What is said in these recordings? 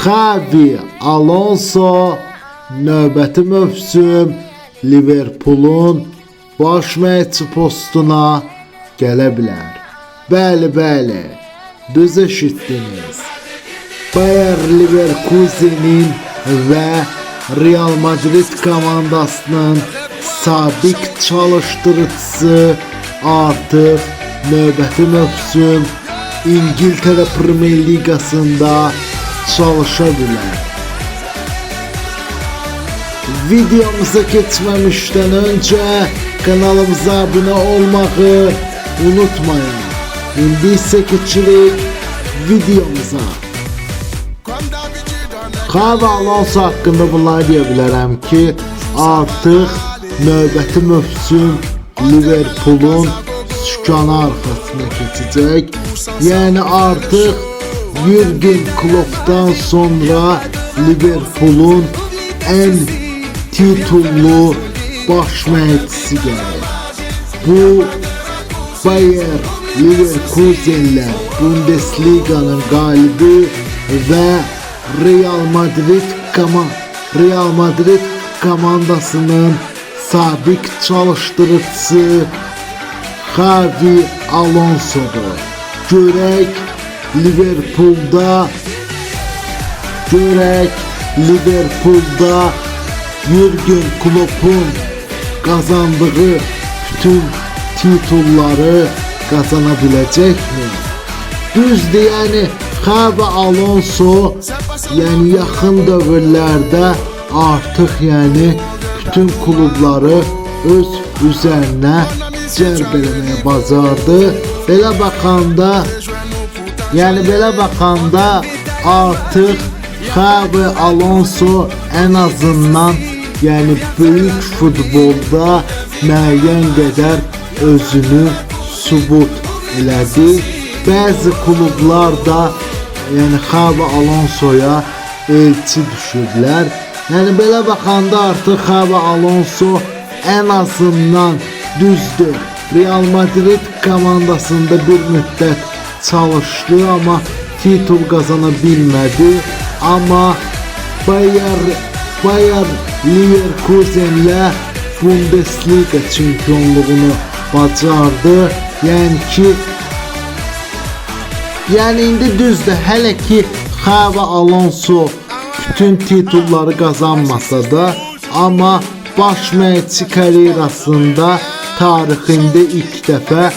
Xavi Alonso növbəti mövsüm Liverpool'un baş məşqçi postuna gələ bilər. Bəli, düz eşitdiniz. Bayer Leverkusen'in və Real Madrid komandasının sabiq çalışdırıcısı artıq növbəti mövsüm İngiltərə Premier Ligasında çalışa bilər. Videomuza geçməmişdən öncə kanalımıza abunə olmağı unutmayın. İndi isə keçirik videomuza. Xavi Alonso haqqında bunları deyə bilərəm ki, artıq növbəti mövsüm Liverpool'un sükanı arxasına keçəcək. Yəni artıq Jürgen Klopp'dan sonra Liverpool'un ən titullu baş məşqçisi gəlir. Bu Bayer Leverkusen'lə Bundesliga'nın qalibi və Real Madrid komandasının sabiq çalışdırıcısı Xavi Alonso'dur. Görək Liverpool'da Jürgen Klopp'un kazandığı bütün titulları kazanabilecekmi? Düzdür, yani Xavi Alonso yani yaxın dövrlərdə artıq yani bütün klubları öz üzərinə cəlb eləməyə bacardı. Belə baxanda artıq Xavi Alonso en azından yani büyük futbolda müəyyən qədər özünü sübut elədi. Bəzi klublar da yani Xavi Alonso'ya elçi düşürdülər. Yani belə baxanda artıq Xavi Alonso en azından düzdür. Real Madrid komandasında bir müddət çalıştı ama titul kazanabilmedi. Ama Bayer Leverkusen'le Bundesliga şampiyonluğunu bacardı. Yani indi düzdür, hələ ki Xavi Alonso bütün titulları kazanmasa da ama baş məşqçi karyerasında tarixində ilk dəfə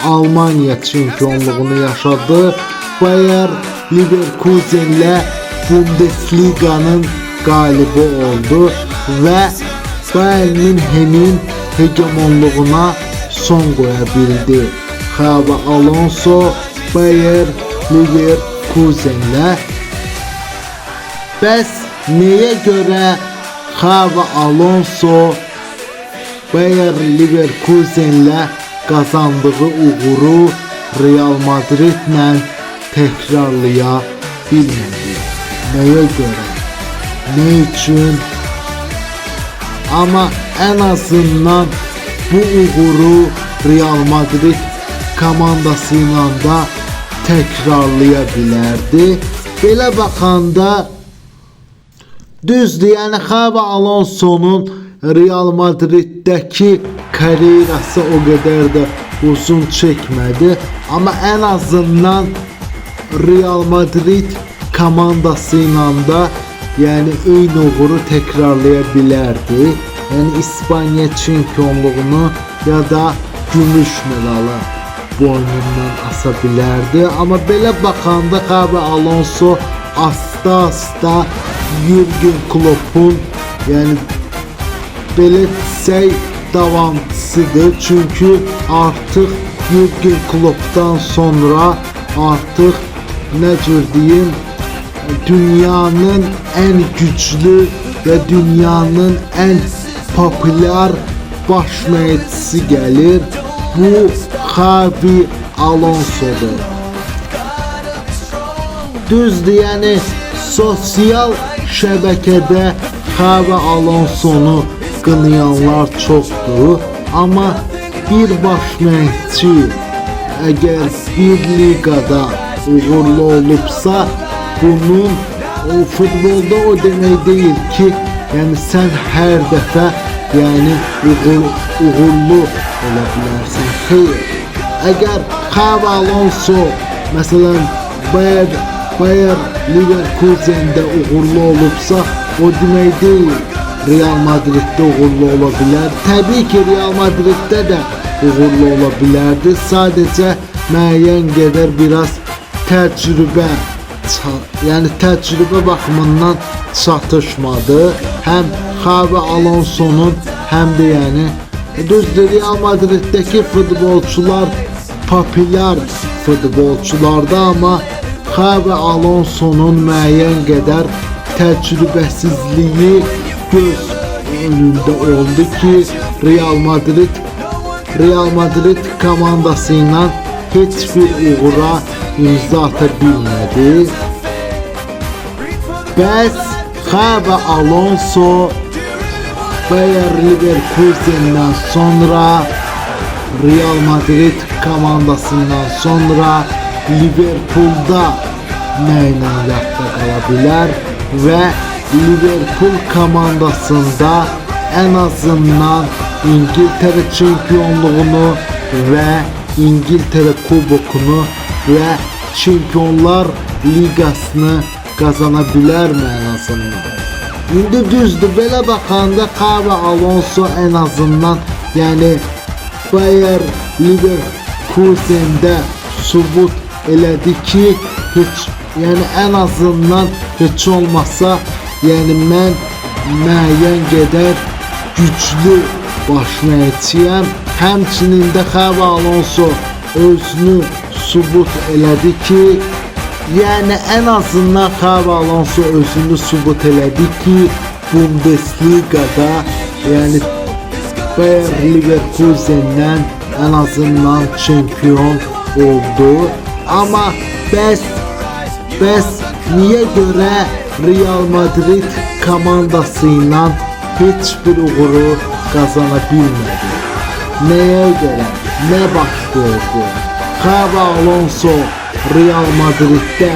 Almanya şampiyonluğunu yaşadı. Bayer Leverkusen'le Bundesliga'nın galibi oldu ve Bayern Münhen'in hegemonluğuna son koyabildi. Xavi Alonso Bayer Leverkusen'le. Bəs neye göre Xavi Alonso Bayer Leverkusen'le kazandığı uğuru Real Madrid'le tekrarlaya bilmedi? Neye göre? Ne için? Ama en azından bu uğuru Real Madrid komandasıyla da tekrarlayabilirdi. Belə baxanda düzdür, yani Xavi Alonso'nun Real Madrid'deki karyerası o kadar da uzun çekmedi. Ama en azından Real Madrid komandasıyla da yani eyni uğuru tekrarlayabilirdi. Yani İspanya şampiyonluğunu ya da gümüş medalı boynundan asabilirdi. Ama belə baxanda Xavi Alonso asta Jürgen Klopp'un yani belə desək davamçısıdır. Çünkü artık Jürgen Klopp'tan sonra artık ne diyeyim, dünyanın en güçlü ve dünyanın en popüler baş məşqçisi gəlir. Bu Xavi Alonso'dur. Düzdür, yani sosyal şəbəkədə Xavi Alonso'nu qınayanlar çoxdur. Ama bir baş məşqçi eğer bir ligada uğurlu olubsa, bunun futbolda o demek değil ki, yani sen her defa yani uğurlu olabilirsin. Hayır. Eğer Xabi Alonso mesela Bayer Leverkusen'de uğurlu olubsa, o demek değil Real Madrid'de uğurlu olabilir. Tabii ki Real Madrid'de de uğurlu olabilirdi. Sadece müəyyən qədər biraz tecrübe, yani tecrübe bakımından çatışmadı. Hem Xabi Alonso'nun hem de yani düzdür, Real Madrid'deki futbolcular popüler futbolculardı, ama Xabi Alonso'nun müəyyən qədər tecrübesizliği göz önünde oldu ki Real Madrid komandasıyla hiçbir uğura imza ata bilmedi. Bəs Xabi Alonso Bayer Leverkusen'den sonra Real Madrid komandasından sonra Liverpool'da neyle ayakta kalabilir ve Liverpool komandasında en azından İngiltere şampiyonluğunu ve İngiltere kubokunu ve Şampiyonlar Ligasını kazanabilir mi en azından? İndi düzdür, belə baxanda Xabi Alonso en azından yani Bayer Leverkusen'de subut elədi ki, hiç yani en azından hiç olmasa yani mən müəyyən qədər güçlü başlayacağım. Həmçinin də Xabi Alonso özünü subut elədi ki, yani en azından Xabi Alonso özünü subut elədi ki, Bundesliga'da yani Bayer Leverkusen'den en azından şampiyon oldu. Ama bəs niye göre Real Madrid komandasıyla hiçbir uğuru kazanabilmedi? Neye göre? Ne baş verdi? Xabi Alonso Real Madrid'de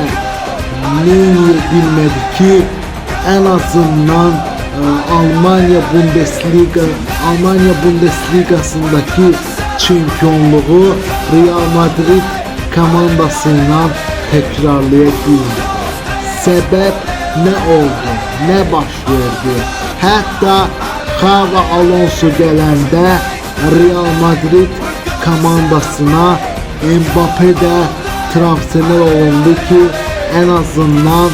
neyi bilmedi ki, en azından Almanya Bundesligasındaki şampiyonluğu Real Madrid komandasıyla tekrarlayabilmedi. Sebep ne oldu? Ne baş verdi? Hatta Xabi Alonso gelende Real Madrid komandasına Mbappe de transfer olundu ki, en azından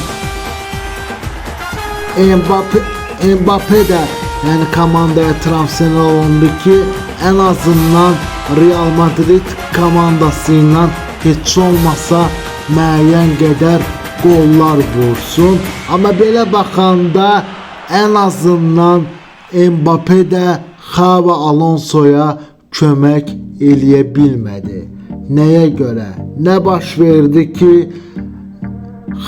Mbappe de yani komandaya transfer olundu ki, en azından Real Madrid komandasıyla hiç olmasa müəyyən qədər gollar vursun. Ama belə baxanda en azından Mbappe de Xabi Alonso'ya kömək eləyə bilmədi. Neye göre? Ne baş verdi ki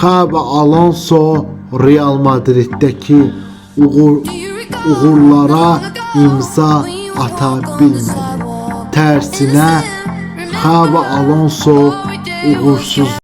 Xabi Alonso Real Madrid'deki uğurlara imza ata bilmedi. Tersine Xabi Alonso uğursuz